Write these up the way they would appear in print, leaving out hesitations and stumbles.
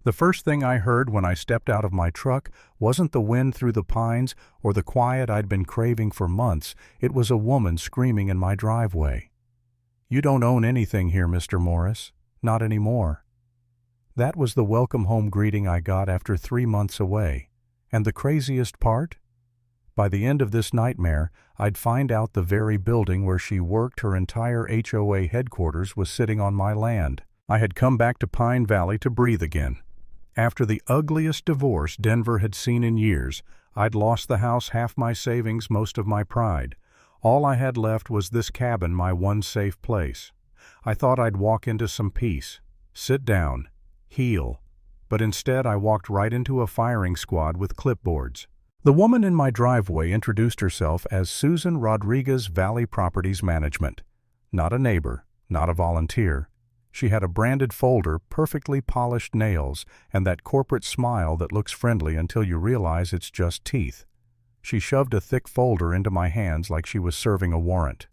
The first thing I heard when I stepped out of my truck wasn't the wind through the pines or the quiet I'd been craving for months. It was a woman screaming in my driveway. "You don't own anything here, Mr. Morris. Not anymore." That was the welcome home greeting I got after 3 months away. And the craziest part? By the end of this nightmare, I'd find out the very building where she worked her entire HOA headquarters was sitting on my land. I had come back to Pine Valley to breathe again. After the ugliest divorce Denver had seen in years, I'd lost the house, half my savings, most of my pride. All I had left was this cabin, my one safe place. I thought I'd walk into some peace, sit down, heal. But instead I walked right into a firing squad with clipboards. The woman in my driveway introduced herself as Susan Rodriguez, Valley Properties Management. Not a neighbor, not a volunteer. She had a branded folder, perfectly polished nails, and that corporate smile that looks friendly until you realize it's just teeth. She shoved a thick folder into my hands like she was serving a warrant.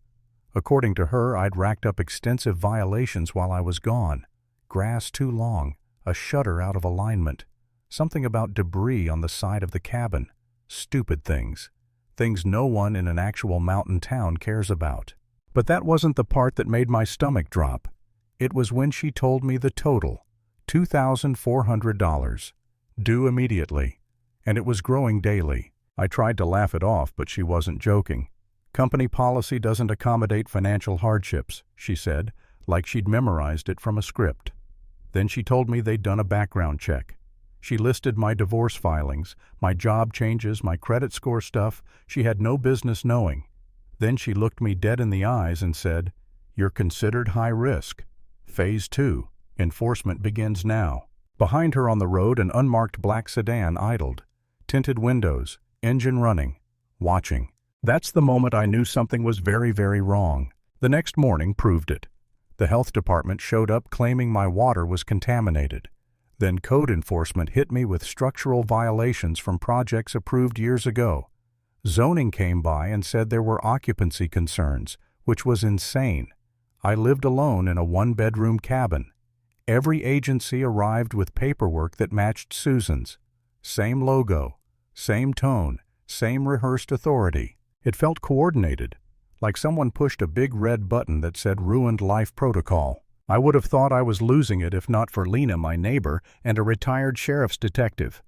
According to her, I'd racked up extensive violations while I was gone. Grass too long, a shutter out of alignment, something about debris on the side of the cabin. Stupid things. Things no one in an actual mountain town cares about. But that wasn't the part that made my stomach drop. It was when she told me the total, $2,400, due immediately, and it was growing daily. I tried to laugh it off, but she wasn't joking. "Company policy doesn't accommodate financial hardships," she said, like she'd memorized it from a script. Then she told me they'd done a background check. She listed my divorce filings, my job changes, my credit score stuff she had no business knowing. Then she looked me dead in the eyes and said, "You're considered high risk. Phase 2. Enforcement begins now." Behind her on the road, an unmarked black sedan idled. Tinted windows, engine running, watching. That's the moment I knew something was very, very wrong. The next morning proved it. The health department showed up claiming my water was contaminated. Then code enforcement hit me with structural violations from projects approved years ago. Zoning came by and said there were occupancy concerns, which was insane. I lived alone in a one-bedroom cabin. Every agency arrived with paperwork that matched Susan's. Same logo, same tone, same rehearsed authority. It felt coordinated, like someone pushed a big red button that said ruined life protocol. I would have thought I was losing it if not for Lena, my neighbor, and a retired sheriff's detective.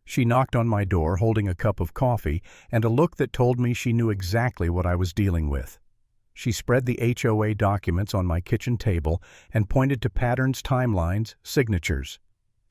She knocked on my door holding a cup of coffee and a look that told me she knew exactly what I was dealing with. She spread the HOA documents on my kitchen table and pointed to patterns, timelines, signatures.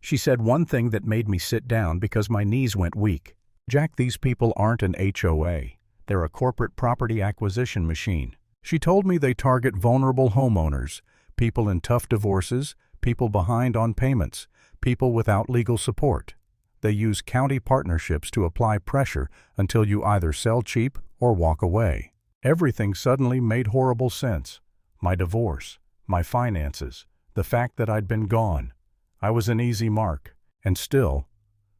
She said one thing that made me sit down because my knees went weak. "Jack, these people aren't an HOA. They're a corporate property acquisition machine." She told me they target vulnerable homeowners, people in tough divorces, people behind on payments, people without legal support. They use county partnerships to apply pressure until you either sell cheap or walk away. Everything suddenly made horrible sense. My divorce, my finances, the fact that I'd been gone. I was an easy mark. And still,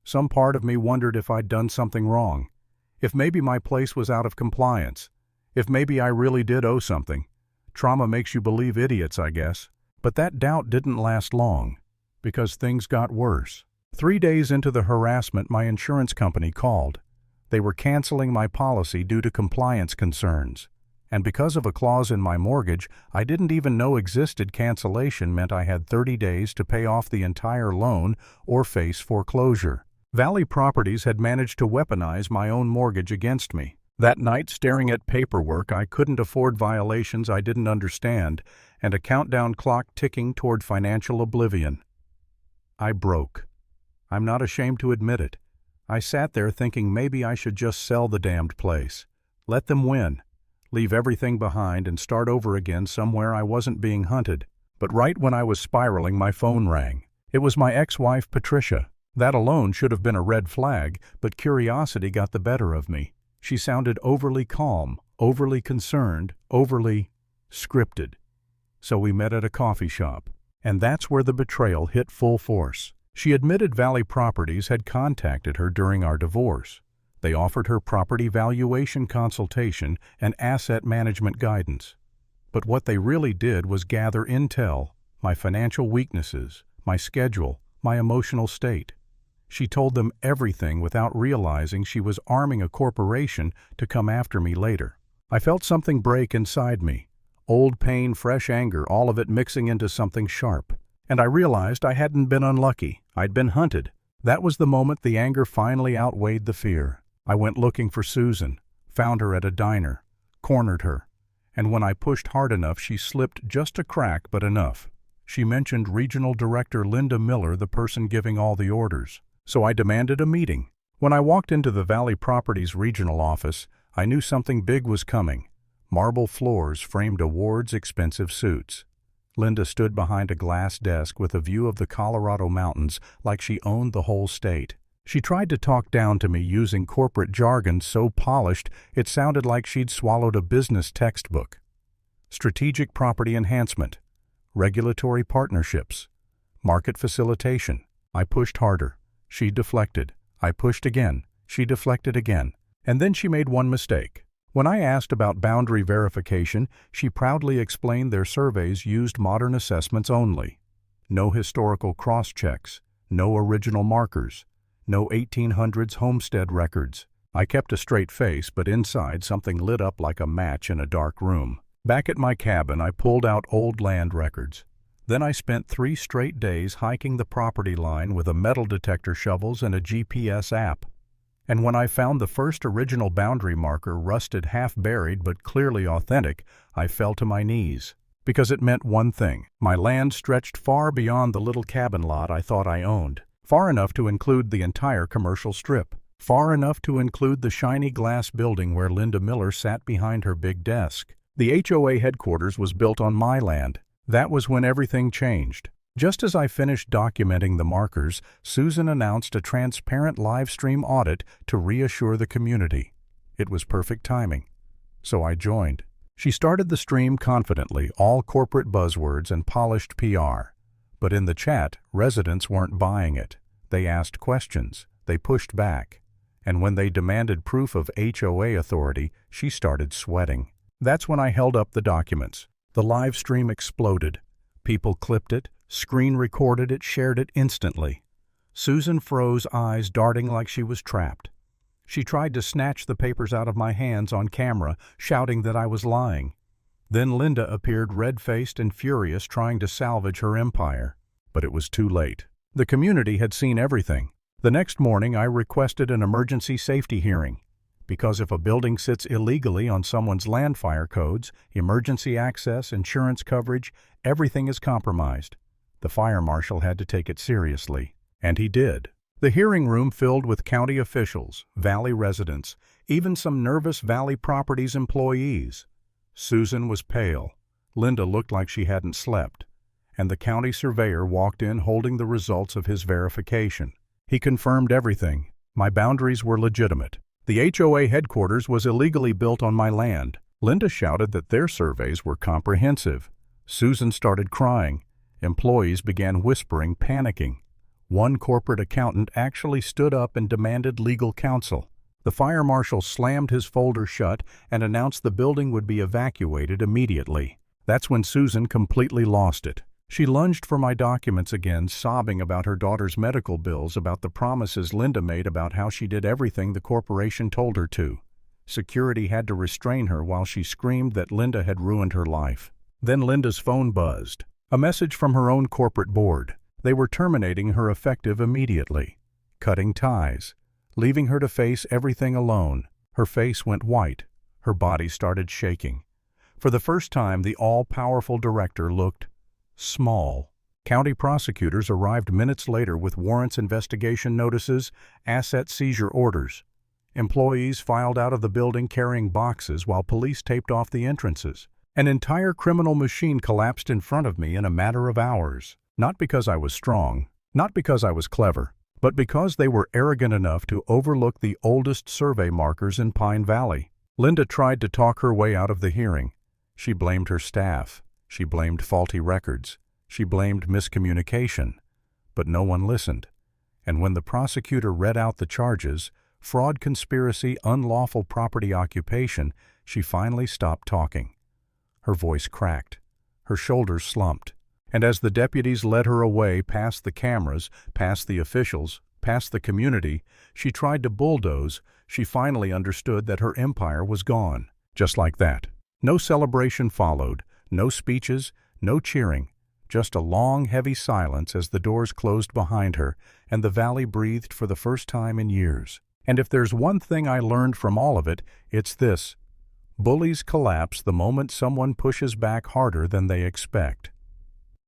some part of me wondered if I'd done something wrong. If maybe my place was out of compliance. If maybe I really did owe something. Trauma makes you believe idiots, I guess. But that doubt didn't last long, because things got worse. 3 days into the harassment, my insurance company called. They were canceling my policy due to compliance concerns. And because of a clause in my mortgage I didn't even know existed, cancellation meant I had 30 days to pay off the entire loan or face foreclosure. Valley Properties had managed to weaponize my own mortgage against me. That night, staring at paperwork I couldn't afford, violations I didn't understand, and a countdown clock ticking toward financial oblivion, I broke. I'm not ashamed to admit it. I sat there thinking maybe I should just sell the damned place. Let them win. Leave everything behind and start over again somewhere I wasn't being hunted. But right when I was spiraling, my phone rang. It was my ex-wife, Patricia. That alone should have been a red flag, but curiosity got the better of me. She sounded overly calm, overly concerned, overly scripted. So we met at a coffee shop. And that's where the betrayal hit full force. She admitted Valley Properties had contacted her during our divorce. They offered her property valuation consultation and asset management guidance. But what they really did was gather intel, my financial weaknesses, my schedule, my emotional state. She told them everything without realizing she was arming a corporation to come after me later. I felt something break inside me. Old pain, fresh anger, all of it mixing into something sharp. And I realized I hadn't been unlucky. I'd been hunted. That was the moment the anger finally outweighed the fear. I went looking for Susan, found her at a diner, cornered her. And when I pushed hard enough, she slipped just a crack, but enough. She mentioned Regional Director Linda Miller, the person giving all the orders. So I demanded a meeting. When I walked into the Valley Properties regional office, I knew something big was coming. Marble floors framed awards, expensive suits. Linda stood behind a glass desk with a view of the Colorado mountains like she owned the whole state. She tried to talk down to me using corporate jargon so polished it sounded like she'd swallowed a business textbook. Strategic property enhancement, regulatory partnerships, market facilitation. I pushed harder. She deflected. I pushed again. She deflected again. And then she made one mistake. When I asked about boundary verification, she proudly explained their surveys used modern assessments only. No historical cross-checks, no original markers, no 1800s homestead records. I kept a straight face, but inside something lit up like a match in a dark room. Back at my cabin, I pulled out old land records. Then I spent 3 straight days hiking the property line with a metal detector shovels and a GPS app. And when I found the first original boundary marker, rusted, half-buried, but clearly authentic, I fell to my knees. Because it meant one thing. My land stretched far beyond the little cabin lot I thought I owned. Far enough to include the entire commercial strip. Far enough to include the shiny glass building where Linda Miller sat behind her big desk. The HOA headquarters was built on my land. That was when everything changed. Just as I finished documenting the markers, Susan announced a transparent live stream audit to reassure the community. It was perfect timing. So I joined. She started the stream confidently, all corporate buzzwords and polished PR. But in the chat, residents weren't buying it. They asked questions. They pushed back. And when they demanded proof of HOA authority, she started sweating. That's when I held up the documents. The live stream exploded. People clipped it, screen recorded it, shared it instantly. Susan froze, eyes darting like she was trapped. She tried to snatch the papers out of my hands on camera, shouting that I was lying. Then Linda appeared red-faced and furious, trying to salvage her empire. But it was too late. The community had seen everything. The next morning, I requested an emergency safety hearing. Because if a building sits illegally on someone's land fire codes, emergency access, insurance coverage, everything is compromised. The fire marshal had to take it seriously. And he did. The hearing room filled with county officials, Valley residents, even some nervous Valley Properties employees. Susan was pale. Linda looked like she hadn't slept. And the county surveyor walked in holding the results of his verification. He confirmed everything. My boundaries were legitimate. The HOA headquarters was illegally built on my land. Linda shouted that their surveys were comprehensive. Susan started crying. Employees began whispering, panicking. One corporate accountant actually stood up and demanded legal counsel. The fire marshal slammed his folder shut and announced the building would be evacuated immediately. That's when Susan completely lost it. She lunged for my documents again, sobbing about her daughter's medical bills, about the promises Linda made about how she did everything the corporation told her to. Security had to restrain her while she screamed that Linda had ruined her life. Then Linda's phone buzzed. A message from her own corporate board. They were terminating her effective immediately. Cutting ties. Leaving her to face everything alone. Her face went white. Her body started shaking. For the first time, the all-powerful director looked small. County prosecutors arrived minutes later with warrants, investigation notices, asset seizure orders. Employees filed out of the building carrying boxes while police taped off the entrances. An entire criminal machine collapsed in front of me in a matter of hours. Not because I was strong, not because I was clever, but because they were arrogant enough to overlook the oldest survey markers in Pine Valley. Linda tried to talk her way out of the hearing. She blamed her staff. She blamed faulty records. She blamed miscommunication. But no one listened. And when the prosecutor read out the charges, fraud, conspiracy, unlawful property occupation, she finally stopped talking. Her voice cracked. Her shoulders slumped. And as the deputies led her away past the cameras, past the officials, past the community, she tried to bulldoze. She finally understood that her empire was gone. Just like that. No celebration followed, no speeches, no cheering, just a long, heavy silence as the doors closed behind her and the valley breathed for the first time in years. And if there's one thing I learned from all of it, it's this: bullies collapse the moment someone pushes back harder than they expect.